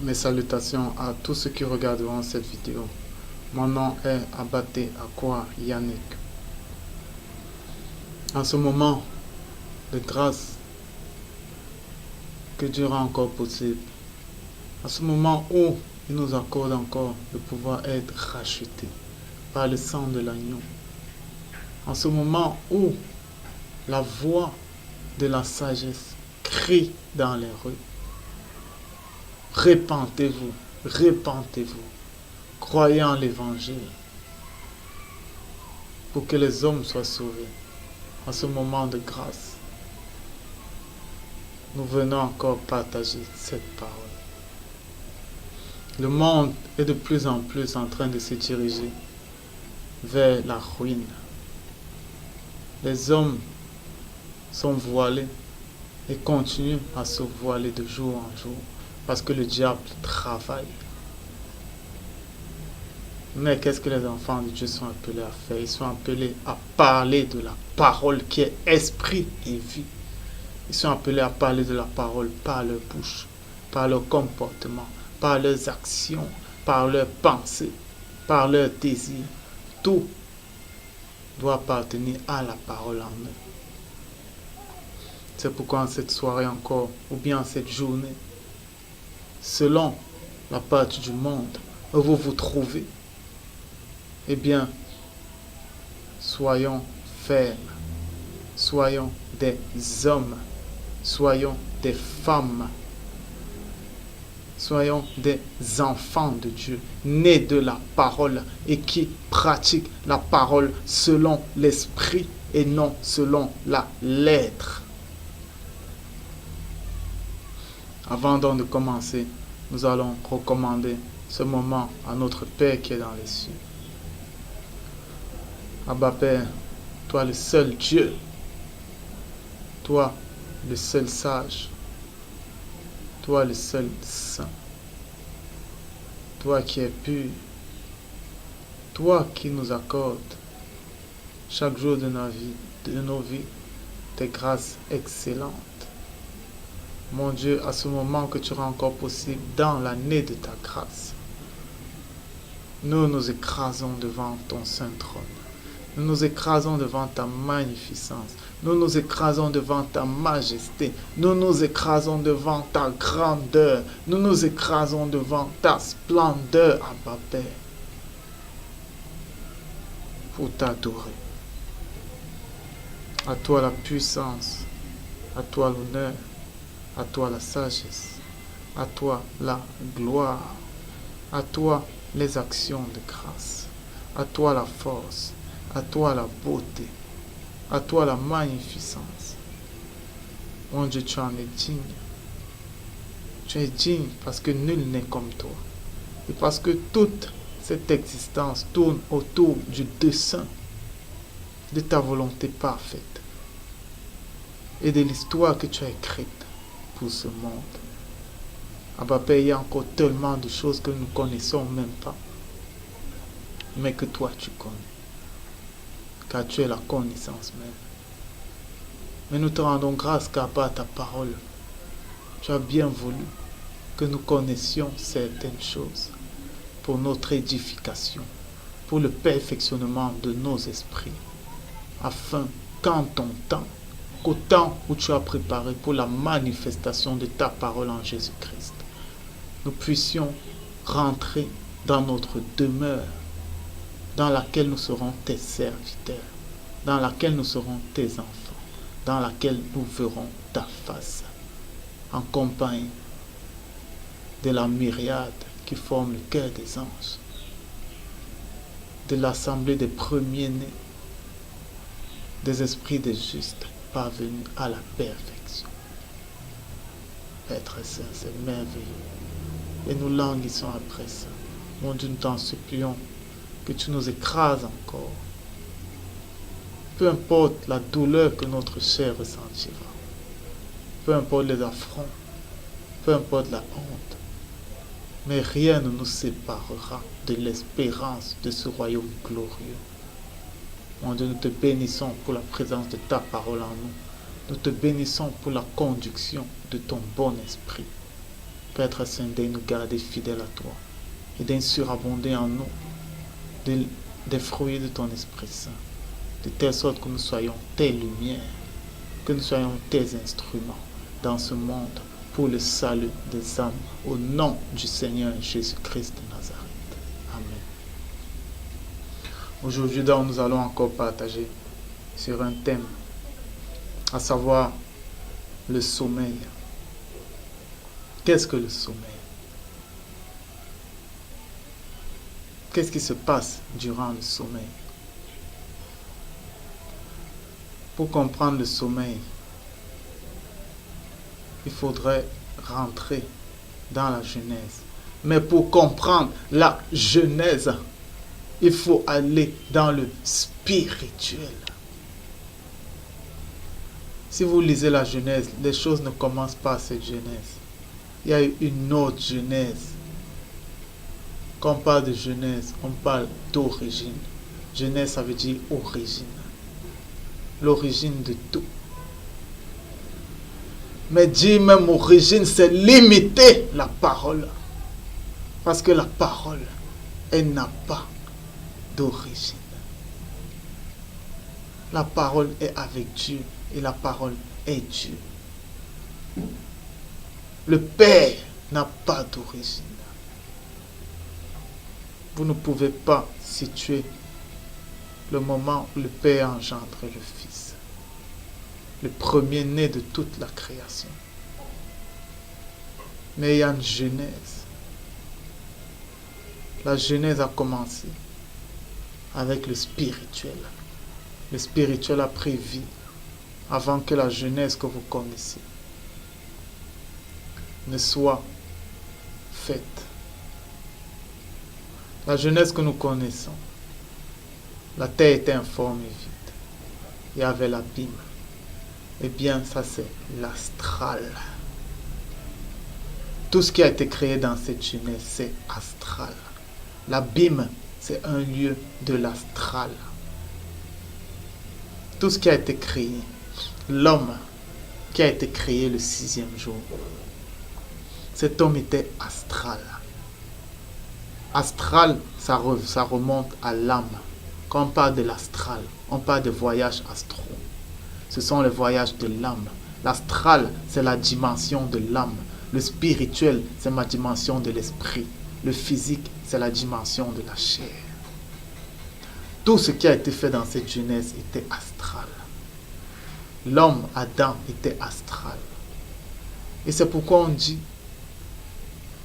Mes salutations à tous ceux qui regarderont cette vidéo. Mon nom est Abaté Akwa Yannick. En ce moment de grâce que Dieu rend encore possible, en ce moment où il nous accorde encore de pouvoir être rachetés par le sang de l'agneau, en ce moment où la voix de la sagesse crie dans les rues, répentez-vous, répentez-vous, croyez en l'évangile pour que les hommes soient sauvés. En ce moment de grâce, nous venons encore partager cette parole. Le monde est de plus en plus en train de se diriger vers la ruine. Les hommes sont voilés et continuent à se voiler de jour en jour parce que le diable travaille. Mais qu'est-ce que les enfants de Dieu sont appelés à faire? Ils sont appelés à parler de la parole qui est esprit et vie. Ils sont appelés à parler de la parole par leur bouche, par leur comportement, par leurs actions, par leurs pensées, par leurs désirs. Tout doit appartenir à la parole en eux. C'est pourquoi en cette soirée encore, ou bien en cette journée, selon la partie du monde où vous vous trouvez, eh bien, soyons fermes, soyons des hommes, soyons des femmes, soyons des enfants de Dieu, nés de la parole et qui pratiquent la parole selon l'esprit et non selon la lettre. Avant donc de commencer, nous allons recommander ce moment à notre Père qui est dans les cieux. Abba Père, toi le seul Dieu, toi le seul sage, toi le seul saint, toi qui es pur, toi qui nous accordes chaque jour de nos vies tes grâces excellentes. Mon Dieu, à ce moment que tu rends encore possible dans l'année de ta grâce, nous nous écrasons devant ton saint trône. Nous nous écrasons devant ta magnificence. Nous nous écrasons devant ta majesté. Nous nous écrasons devant ta grandeur. Nous nous écrasons devant ta splendeur, Abba Père, pour t'adorer. À toi la puissance, à toi l'honneur, à toi la sagesse, à toi la gloire, à toi les actions de grâce, à toi la force, à toi la beauté, à toi la magnificence. Mon Dieu, tu en es digne. Tu es digne parce que nul n'est comme toi. Et parce que toute cette existence tourne autour du dessein de ta volonté parfaite et de l'histoire que tu as écrite pour ce monde. Abba Père, il y a encore tellement de choses que nous ne connaissons même pas, mais que toi tu connais, car tu es la connaissance même. Mais nous te rendons grâce car par ta parole, tu as bien voulu que nous connaissions certaines choses pour notre édification, pour le perfectionnement de nos esprits, afin qu'en ton temps, qu'au temps où tu as préparé pour la manifestation de ta parole en Jésus-Christ, nous puissions rentrer dans notre demeure, dans laquelle nous serons tes serviteurs, dans laquelle nous serons tes enfants, dans laquelle nous verrons ta face, en compagnie de la myriade qui forme le cœur des anges, de l'assemblée des premiers-nés, des esprits des justes parvenus à la perfection. Être saint, c'est merveilleux. Et nous languissons après ça. Mon Dieu, nous t'en supplions que tu nous écrases encore. Peu importe la douleur que notre chair ressentira, peu importe les affronts, peu importe la honte, mais rien ne nous séparera de l'espérance de ce royaume glorieux. Mon Dieu, nous te bénissons pour la présence de ta parole en nous. Nous te bénissons pour la conduction de ton bon esprit. Père Saint, de nous garder fidèles à toi et de surabonder en nous des fruits de ton Esprit Saint, de telle sorte que nous soyons tes lumières, que nous soyons tes instruments dans ce monde pour le salut des âmes, au nom du Seigneur Jésus-Christ de Nazareth. Amen. Aujourd'hui, nous allons encore partager sur un thème, à savoir le sommeil. Qu'est-ce que le sommeil? Qu'est-ce qui se passe durant le sommeil? Pour comprendre le sommeil, il faudrait rentrer dans la Genèse. Mais pour comprendre la Genèse, il faut aller dans le spirituel. Si vous lisez la Genèse, les choses ne commencent pas à cette Genèse. Il y a une autre Genèse. Quand on parle de Genèse, on parle d'origine. Genèse, ça veut dire origine. L'origine de tout. Mais dire même origine, c'est limiter la parole. Parce que la parole, elle n'a pas d'origine. La parole est avec Dieu et la parole est Dieu. Le Père n'a pas d'origine. Vous ne pouvez pas situer le moment où le Père engendre le Fils, le premier-né de toute la création. Mais il y a une genèse. La genèse a commencé avec le spirituel. Le spirituel a pris vie avant que la genèse que vous connaissez ne soit faite. La genèse que nous connaissons, la terre était informe et vide. Il y avait l'abîme. Eh bien, ça c'est l'astral. Tout ce qui a été créé dans cette genèse, c'est astral. L'abîme, c'est un lieu de l'astral. Tout ce qui a été créé, l'homme qui a été créé le 6e jour, cet homme était astral. Astral, ça remonte à l'âme. Quand on parle de l'astral, on parle de voyages astraux. Ce sont les voyages de l'âme. L'astral, c'est la dimension de l'âme. Le spirituel, c'est ma dimension de l'esprit. Le physique, c'est la dimension de la chair. Tout ce qui a été fait dans cette genèse était astral. L'homme, Adam, était astral. Et c'est pourquoi on dit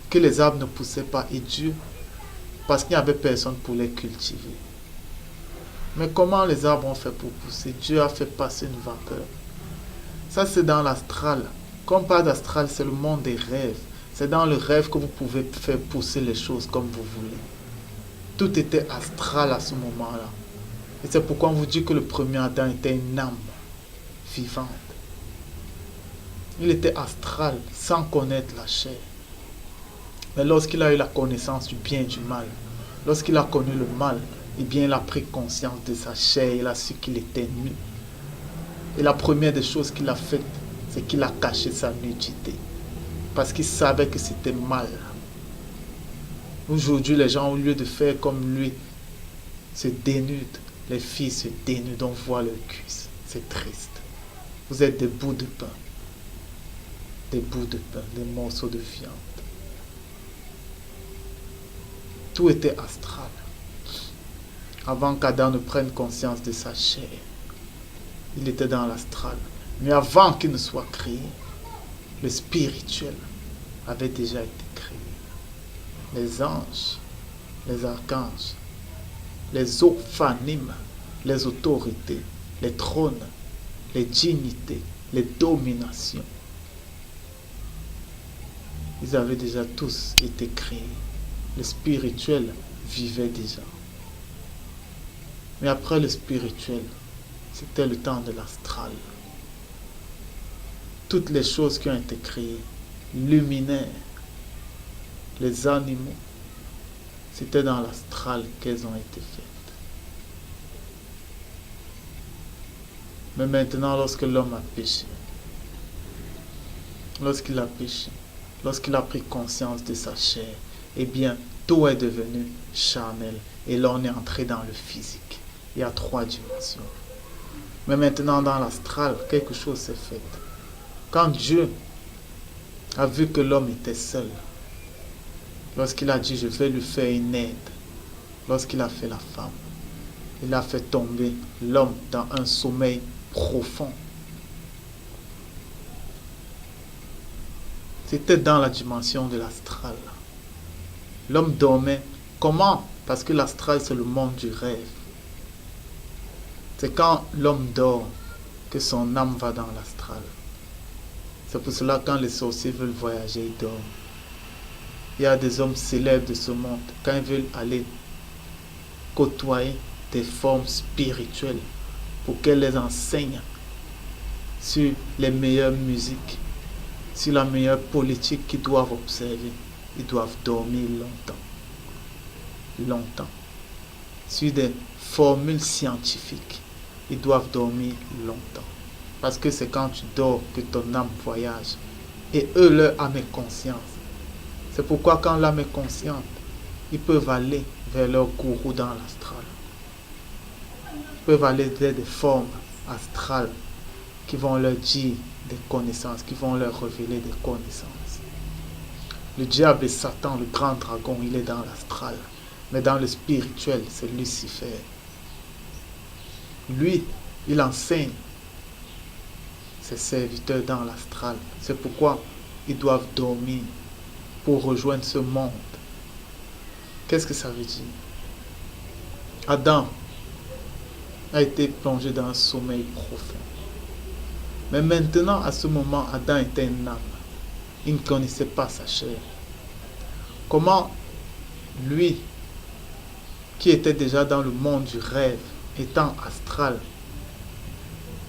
que les arbres ne poussaient pas et Dieu, parce qu'il n'y avait personne pour les cultiver. Mais comment les arbres ont fait pour pousser? Dieu a fait passer une vapeur. Ça, c'est dans l'astral. Quand on parle d'astral, c'est le monde des rêves. C'est dans le rêve que vous pouvez faire pousser les choses comme vous voulez. Tout était astral à ce moment-là. Et c'est pourquoi on vous dit que le premier Adam était une âme vivante. Il était astral, sans connaître la chair. Mais lorsqu'il a eu la connaissance du bien et du mal, lorsqu'il a connu le mal, eh bien, il a pris conscience de sa chair, il a su qu'il était nu. Et la première des choses qu'il a faites, c'est qu'il a caché sa nudité. Parce qu'il savait que c'était mal. Aujourd'hui, les gens, au lieu de faire comme lui, se dénudent. Les filles se dénudent, on voit leurs cuisses. C'est triste. Vous êtes des bouts de pain. Des bouts de pain, des morceaux de viande. Tout était astral. Avant qu'Adam ne prenne conscience de sa chair, il était dans l'astral. Mais avant qu'il ne soit créé, le spirituel avait déjà été créé. Les anges, les archanges, les ophanimes, les autorités, les trônes, les dignités, les dominations. Ils avaient déjà tous été créés. Le spirituel vivait déjà. Mais après le spirituel, c'était le temps de l'astral. Toutes les choses qui ont été créées, luminaires, les animaux, c'était dans l'astral qu'elles ont été faites. Mais maintenant, lorsque l'homme a péché, lorsqu'il a péché, lorsqu'il a pris conscience de sa chair, eh bien, tout est devenu charnel. Et là, on est entré dans le physique. Il y a 3 dimensions. Mais maintenant, dans l'astral, quelque chose s'est fait. Quand Dieu a vu que l'homme était seul, lorsqu'il a dit, je vais lui faire une aide, lorsqu'il a fait la femme, il a fait tomber l'homme dans un sommeil profond. C'était dans la dimension de l'astral. L'homme dormait. Comment? Parce que l'astral, c'est le monde du rêve. C'est quand l'homme dort que son âme va dans l'astral. C'est pour cela que quand les sorciers veulent voyager, ils dorment. Il y a des hommes célèbres de ce monde. Quand ils veulent aller côtoyer des formes spirituelles pour qu'elles les enseignent sur les meilleures musiques, sur la meilleure politique qu'ils doivent observer, ils doivent dormir longtemps. Sur des formules scientifiques, ils doivent dormir longtemps. Parce que c'est quand tu dors que ton âme voyage. Et eux, leur âme est consciente. C'est pourquoi quand l'âme est consciente, ils peuvent aller vers leur gourou dans l'astral. Ils peuvent aller vers des formes astrales qui vont leur dire des connaissances, qui vont leur révéler des connaissances. Le diable et Satan, le grand dragon, il est dans l'astral. Mais dans le spirituel, c'est Lucifer. Lui, il enseigne ses serviteurs dans l'astral. C'est pourquoi ils doivent dormir pour rejoindre ce monde. Qu'est-ce que ça veut dire? Adam a été plongé dans un sommeil profond. Mais maintenant, à ce moment, Adam était une âme. Il ne connaissait pas sa chair. Comment lui, qui était déjà dans le monde du rêve, étant astral,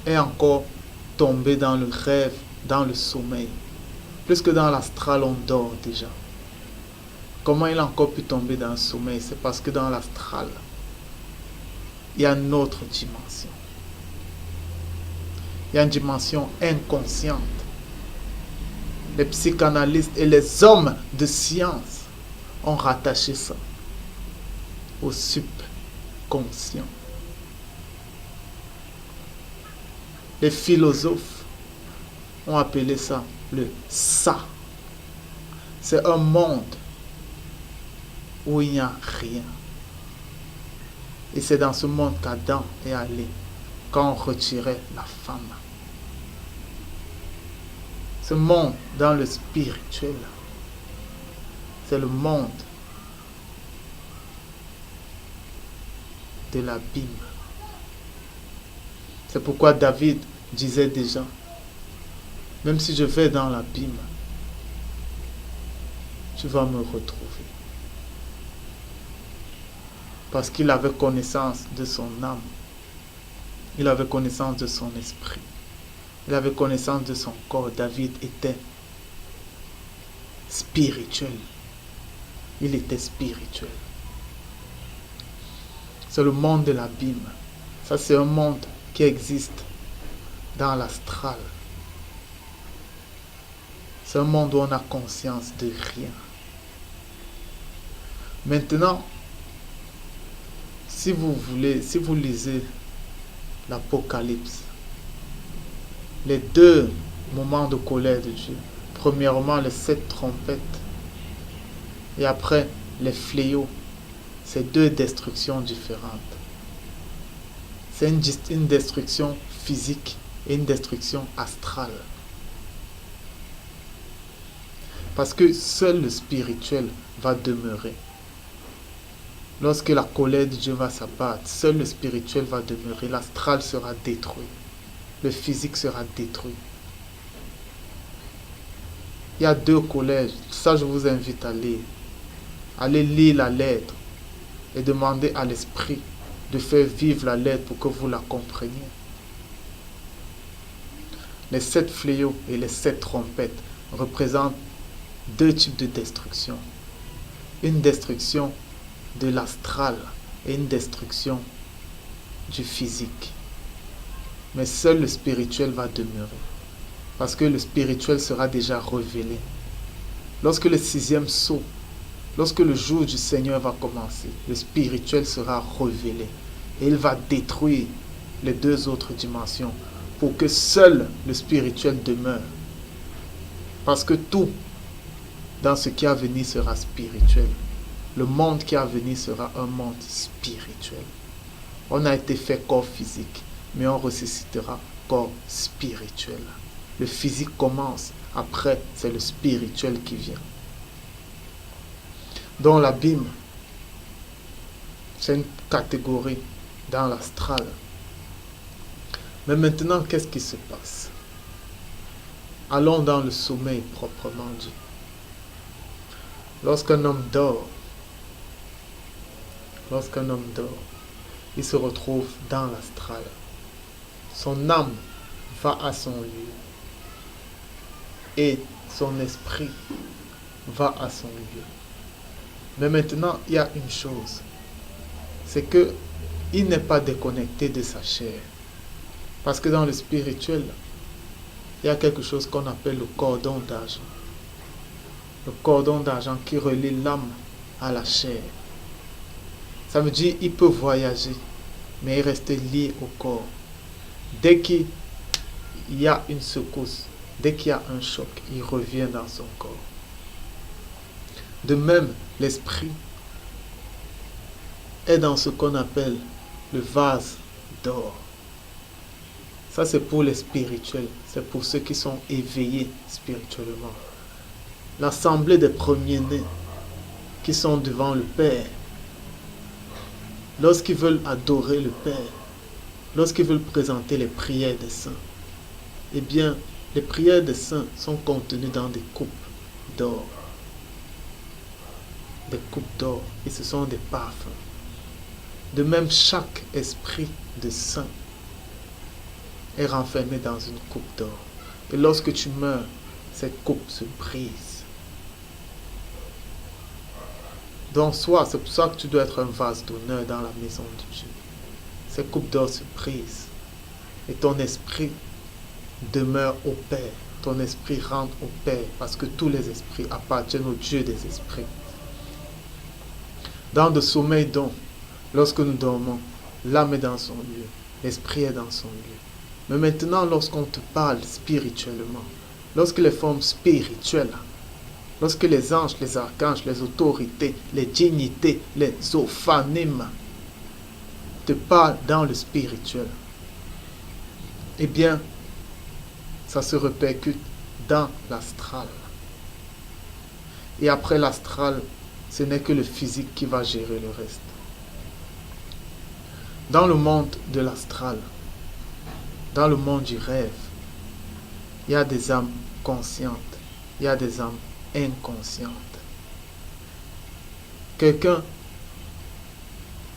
est encore tombé dans le rêve, dans le sommeil? Puisque dans l'astral, on dort déjà. Comment il a encore pu tomber dans le sommeil? C'est parce que dans l'astral, il y a une autre dimension. Il y a une dimension inconsciente. Les psychanalystes et les hommes de science ont rattaché ça au subconscient. Les philosophes ont appelé ça le ça. C'est un monde où il n'y a rien. Et c'est dans ce monde qu'Adam est allé quand on retirait la femme. Ce monde dans le spirituel, c'est le monde de l'abîme. C'est pourquoi David disait déjà, même si je vais dans l'abîme, tu vas me retrouver. Parce qu'il avait connaissance de son âme. Il avait connaissance de son esprit. Il avait connaissance de son corps. David était spirituel. Il était spirituel. C'est le monde de l'abîme. Ça, c'est un monde qui existe dans l'astral. C'est un monde où on a conscience de rien. Maintenant, si vous lisez l'Apocalypse, les 2 moments de colère de Dieu, premièrement les 7 trompettes, et après les fléaux, c'est 2 destructions différentes. C'est une destruction physique et une destruction astrale. Parce que seul le spirituel va demeurer. Lorsque la colère de Dieu va s'abattre, seul le spirituel va demeurer. L'astral sera détruit. Le physique sera détruit. Il y a 2 collèges. Ça, je vous invite à lire. Allez lire la lettre et demandez à l'esprit de faire vivre la lettre pour que vous la compreniez. Les 7 fléaux et les 7 trompettes représentent 2 types de destruction. Une destruction de l'astral et une destruction du physique. Mais seul le spirituel va demeurer. Parce que le spirituel sera déjà révélé. lorsque le 6e sceau, lorsque le jour du Seigneur va commencer, le spirituel sera révélé et il va détruire les 2 autres dimensions pour que seul le spirituel demeure. Parce que tout dans ce qui a venu sera spirituel. Le monde qui a venu sera un monde spirituel. On a été fait corps physique, mais on ressuscitera corps spirituel. Le physique commence, après c'est le spirituel qui vient. Dans l'abîme, c'est une catégorie dans l'astral. Mais maintenant, qu'est-ce qui se passe? Allons dans le sommeil proprement dit. Lorsqu'un homme dort, il se retrouve dans l'astral. Son âme va à son lieu et son esprit va à son lieu. Mais maintenant, il y a une chose, c'est que il n'est pas déconnecté de sa chair. Parce que dans le spirituel, il y a quelque chose qu'on appelle le cordon d'argent. Le cordon d'argent qui relie l'âme à la chair. Ça veut dire qu'il peut voyager, mais il reste lié au corps. Dès qu'il y a une secousse, dès qu'il y a un choc, il revient dans son corps. De même, l'esprit est dans ce qu'on appelle le vase d'or. Ça, c'est pour les spirituels. C'est pour ceux qui sont éveillés spirituellement. L'assemblée des premiers-nés qui sont devant le Père, lorsqu'ils veulent adorer le Père, lorsqu'ils veulent présenter les prières des saints, eh bien, les prières des saints sont contenues dans des coupes d'or. Des coupes d'or, et ce sont des parfums. De même, chaque esprit de saint est renfermé dans une coupe d'or. Et lorsque tu meurs, cette coupe se brise. Donc, soit, c'est pour ça que tu dois être un vase d'honneur dans la maison de Dieu. Cette coupe d'or se brise. Et ton esprit demeure au Père. Ton esprit rentre au Père. Parce que tous les esprits appartiennent au Dieu des esprits. Dans le sommeil, donc, lorsque nous dormons, l'âme est dans son lieu. L'esprit est dans son lieu. Mais maintenant, lorsqu'on te parle spirituellement, lorsque les formes spirituelles, lorsque les anges, les archanges, les autorités, les dignités, les ophanimes te parlent dans le spirituel, eh bien, ça se répercute dans l'astral. Et après l'astral, ce n'est que le physique qui va gérer le reste. Dans le monde de l'astral, dans le monde du rêve, il y a des âmes conscientes, il y a des âmes inconscientes. Quelqu'un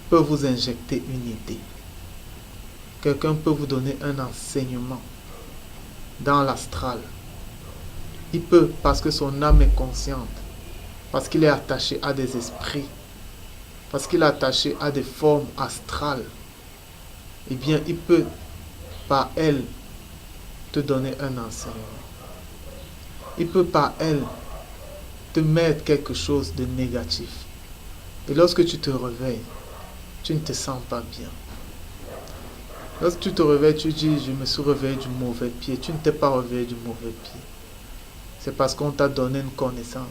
peut vous injecter une idée. Quelqu'un peut vous donner un enseignement dans l'astral. Il peut, parce que son âme est consciente, parce qu'il est attaché à des esprits, parce qu'il est attaché à des formes astrales, eh bien, il peut, par elle, te donner un enseignement. Il peut, par elle, te mettre quelque chose de négatif. Et lorsque tu te réveilles, tu ne te sens pas bien. Lorsque tu te réveilles, tu dis, je me suis réveillé du mauvais pied. Tu ne t'es pas réveillé du mauvais pied. C'est parce qu'on t'a donné une connaissance.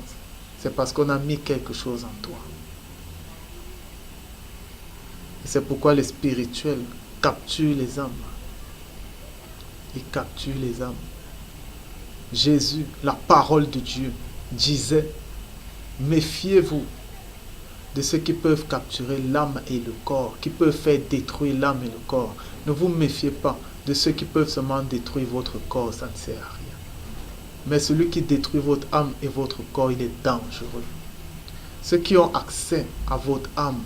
C'est parce qu'on a mis quelque chose en toi. Et c'est pourquoi les spirituels capturent les âmes. Ils capturent les âmes. Jésus, la parole de Dieu, disait, méfiez-vous de ceux qui peuvent capturer l'âme et le corps, qui peuvent faire détruire l'âme et le corps. Ne vous méfiez pas de ceux qui peuvent seulement détruire votre corps, ça ne sert à rien. Mais celui qui détruit votre âme et votre corps, il est dangereux. Ceux qui ont accès à votre âme,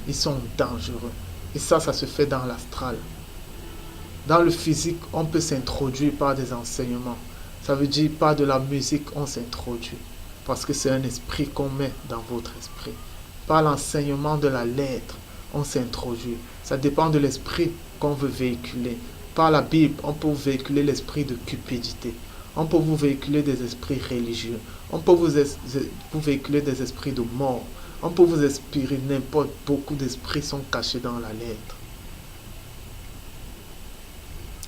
ils sont dangereux. Et ça se fait dans l'astral. Dans le physique, on peut s'introduire par des enseignements. Ça veut dire par de la musique, on s'introduit. Parce que c'est un esprit qu'on met dans votre esprit. Par l'enseignement de la lettre, on s'introduit. Ça dépend de l'esprit qu'on veut véhiculer. Par la Bible, on peut véhiculer l'esprit de cupidité. On peut vous véhiculer des esprits religieux. On peut vous véhiculer des esprits de mort. On peut vous inspirer n'importe. Beaucoup d'esprits sont cachés dans la lettre.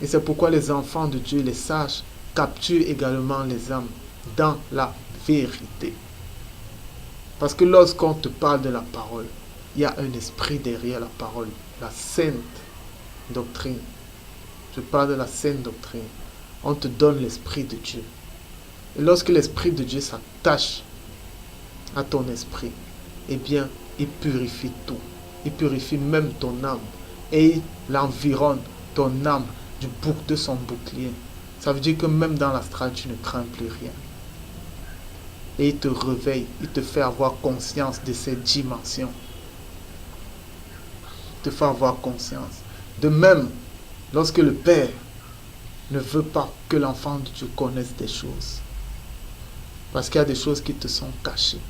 Et c'est pourquoi les enfants de Dieu, les sages, capturent également les âmes dans la vérité. Parce que lorsqu'on te parle de la parole, il y a un esprit derrière la parole, la sainte doctrine. Je parle de la sainte doctrine. On te donne l'esprit de Dieu. Et lorsque l'esprit de Dieu s'attache à ton esprit, eh bien, il purifie tout. Il purifie même ton âme. Et il environne ton âme de son bouclier. Ça veut dire que même dans l'astral, tu ne crains plus rien. Et il te réveille, il te fait avoir conscience de ces dimensions. Il te fait avoir conscience. De même, lorsque le Père ne veut pas que l'enfant de Dieu connaisse des choses. Parce qu'il y a des choses qui te sont cachées.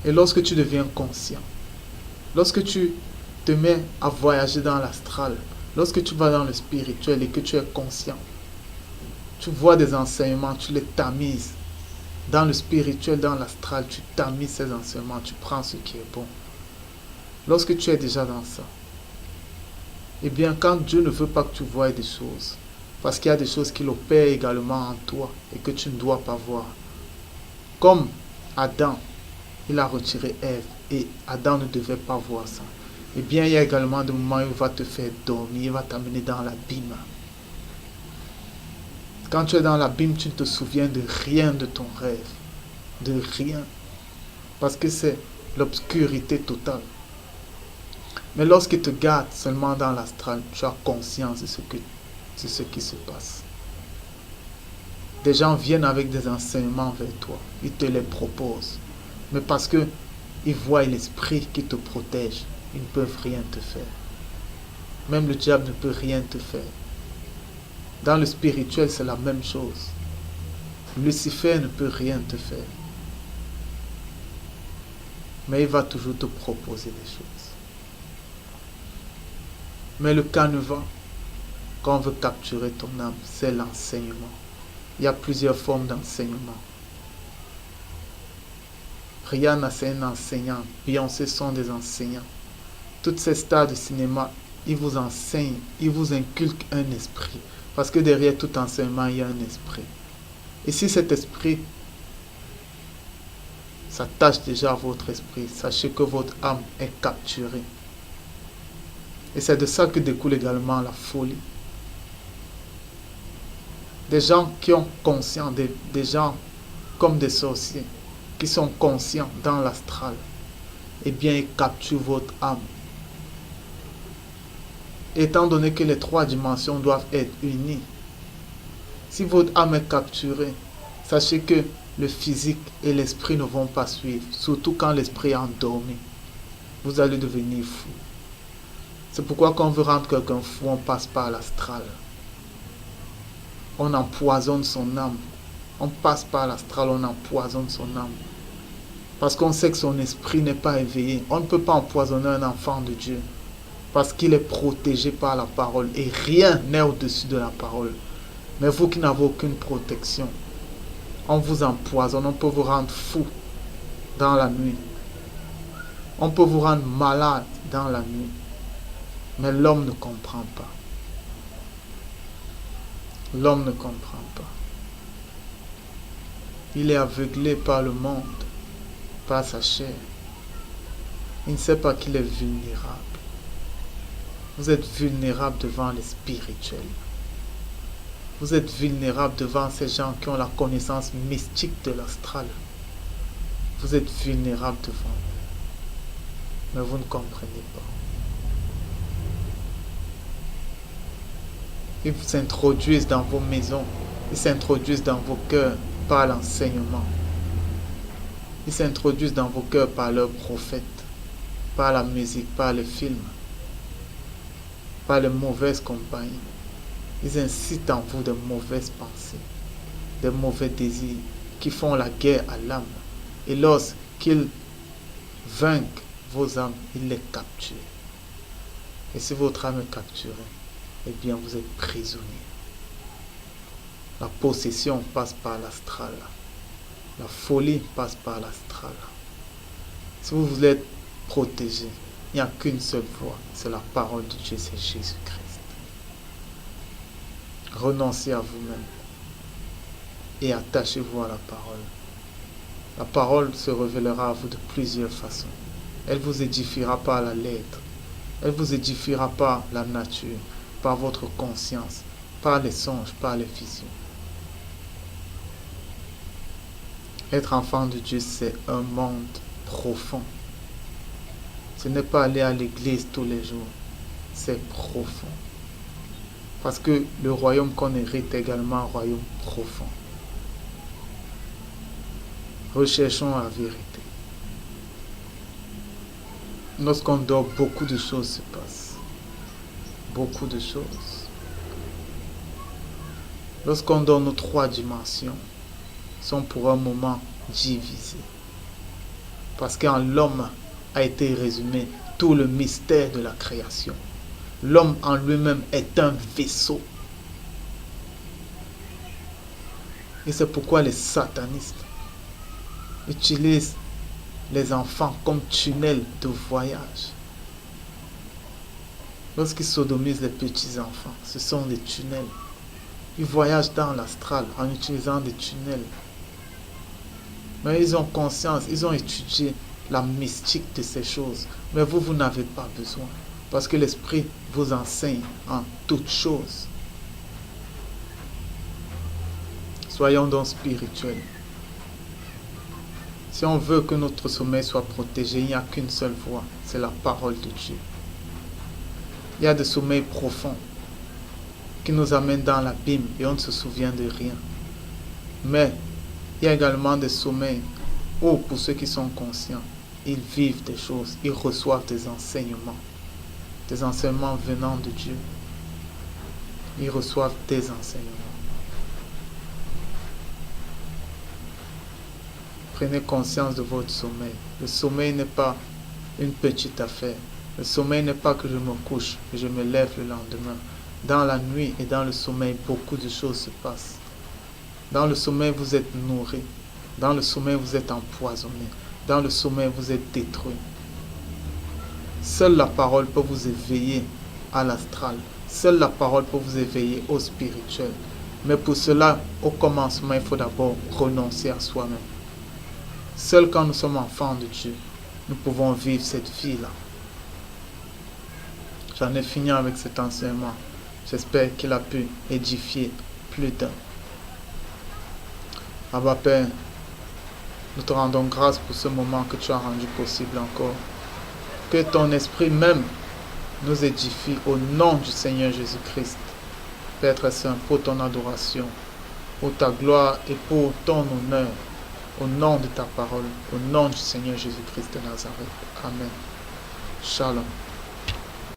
Et lorsque tu deviens conscient, lorsque tu te mets à voyager dans l'astral, lorsque tu vas dans le spirituel et que tu es conscient, tu vois des enseignements, tu les tamises. Dans le spirituel, dans l'astral, tu tamises ces enseignements, tu prends ce qui est bon. Lorsque tu es déjà dans ça, eh bien, quand Dieu ne veut pas que tu voies des choses, parce qu'il y a des choses qu'il opère également en toi et que tu ne dois pas voir. Comme Adam, il a retiré Ève et Adam ne devait pas voir ça. Eh bien, il y a également des moments où il va te faire dormir, il va t'amener dans l'abîme. Quand tu es dans l'abîme, tu ne te souviens de rien de ton rêve. De rien. Parce que c'est l'obscurité totale. Mais lorsqu'il te garde seulement dans l'astral, tu as conscience de ce qui se passe. Des gens viennent avec des enseignements vers toi. Ils te les proposent. Mais parce qu'ils voient l'esprit qui te protège, ils ne peuvent rien te faire. Même le diable ne peut rien te faire. Dans le spirituel, c'est la même chose. Lucifer ne peut rien te faire. Mais il va toujours te proposer des choses. Mais le canevas, quand on veut capturer ton âme, c'est l'enseignement. Il y a plusieurs formes d'enseignement. Rihanna, c'est un enseignant. Beyoncé sont des enseignants. Toutes ces stars de cinéma, ils vous enseignent, ils vous inculquent un esprit. Parce que derrière tout enseignement, il y a un esprit. Et si cet esprit s'attache déjà à votre esprit, sachez que votre âme est capturée. Et c'est de ça que découle également la folie. Des gens qui ont conscience, des gens comme des sorciers, qui sont conscients dans l'astral, eh bien, ils capturent votre âme. Étant donné que les trois dimensions doivent être unies, si votre âme est capturée, sachez que le physique et l'esprit ne vont pas suivre, surtout quand l'esprit est endormi. Vous allez devenir fou. C'est pourquoi quand on veut rendre quelqu'un fou, on passe par l'astral. On empoisonne son âme. On passe par l'astral, on empoisonne son âme. Parce qu'on sait que son esprit n'est pas éveillé. On ne peut pas empoisonner un enfant de Dieu. Parce qu'il est protégé par la parole. Et rien n'est au-dessus de la parole. Mais vous qui n'avez aucune protection, on vous empoisonne. On peut vous rendre fou dans la nuit. On peut vous rendre malade dans la nuit. Mais l'homme ne comprend pas. L'homme ne comprend pas. Il est aveuglé par le monde, par sa chair. Il ne sait pas qu'il est vulnérable. Vous êtes vulnérable devant les spirituels. Vous êtes vulnérable devant ces gens qui ont la connaissance mystique de l'astral. Vous êtes vulnérable devant eux. Mais vous ne comprenez pas. Ils vous introduisent dans vos maisons. Ils s'introduisent dans vos cœurs par l'enseignement. Ils s'introduisent dans vos cœurs par leurs prophètes, par la musique, par les films, par les mauvaises compagnies. Ils incitent en vous de mauvaises pensées, de mauvais désirs qui font la guerre à l'âme. Et lorsqu'ils vainquent vos âmes, ils les capturent. Et si votre âme est capturée, eh bien vous êtes prisonnier. La possession passe par l'astral. La folie passe par l'astral. Si vous voulez être protégé, il n'y a qu'une seule voie, c'est la parole de Dieu, c'est Jésus-Christ. Renoncez à vous-même et attachez-vous à la parole. La parole se révélera à vous de plusieurs façons. Elle vous édifiera par la lettre. Elle vous édifiera par la nature, par votre conscience, par les songes, par les visions. Être enfant de Dieu, c'est un monde profond. Ce n'est pas aller à l'église tous les jours. C'est profond. Parce que le royaume qu'on hérite est également un royaume profond. Recherchons la vérité. Lorsqu'on dort, beaucoup de choses se passent. Beaucoup de choses. Lorsqu'on dort, nos 3 dimensions sont pour un moment divisées. Parce qu'en l'homme a été résumé tout le mystère de la création. L'homme en lui-même est un vaisseau. Et c'est pourquoi les satanistes utilisent les enfants comme tunnel de voyage. Lorsqu'ils sodomisent les petits enfants, ce sont des tunnels. Ils voyagent dans l'astral en utilisant des tunnels. Mais ils ont conscience, ils ont étudié la mystique de ces choses. Mais vous n'avez pas besoin. Parce que l'Esprit vous enseigne en toutes choses. Soyons donc spirituels. Si on veut que notre sommeil soit protégé, il n'y a qu'une seule voie, c'est la parole de Dieu. Il y a des sommeils profonds qui nous amènent dans l'abîme et on ne se souvient de rien. Mais il y a également des sommeils où, pour ceux qui sont conscients, ils vivent des choses, ils reçoivent des enseignements venant de Dieu. Ils reçoivent des enseignements. Prenez conscience de votre sommeil. Le sommeil n'est pas une petite affaire. Le sommeil n'est pas que je me couche et je me lève le lendemain. Dans la nuit et dans le sommeil, beaucoup de choses se passent. Dans le sommeil, vous êtes nourri. Dans le sommeil, vous êtes empoisonné. Dans le sommeil, vous êtes détruit. Seule la parole peut vous éveiller à l'astral. Seule la parole peut vous éveiller au spirituel. Mais pour cela, au commencement, il faut d'abord renoncer à soi-même. Seul quand nous sommes enfants de Dieu, nous pouvons vivre cette vie-là. J'en ai fini avec cet enseignement. J'espère qu'il a pu édifier plus d'un. Abba Père, nous te rendons grâce pour ce moment que tu as rendu possible encore. Que ton esprit même nous édifie au nom du Seigneur Jésus-Christ. Père très saint, pour ton adoration, pour ta gloire et pour ton honneur, au nom de ta parole, au nom du Seigneur Jésus-Christ de Nazareth. Amen. Shalom.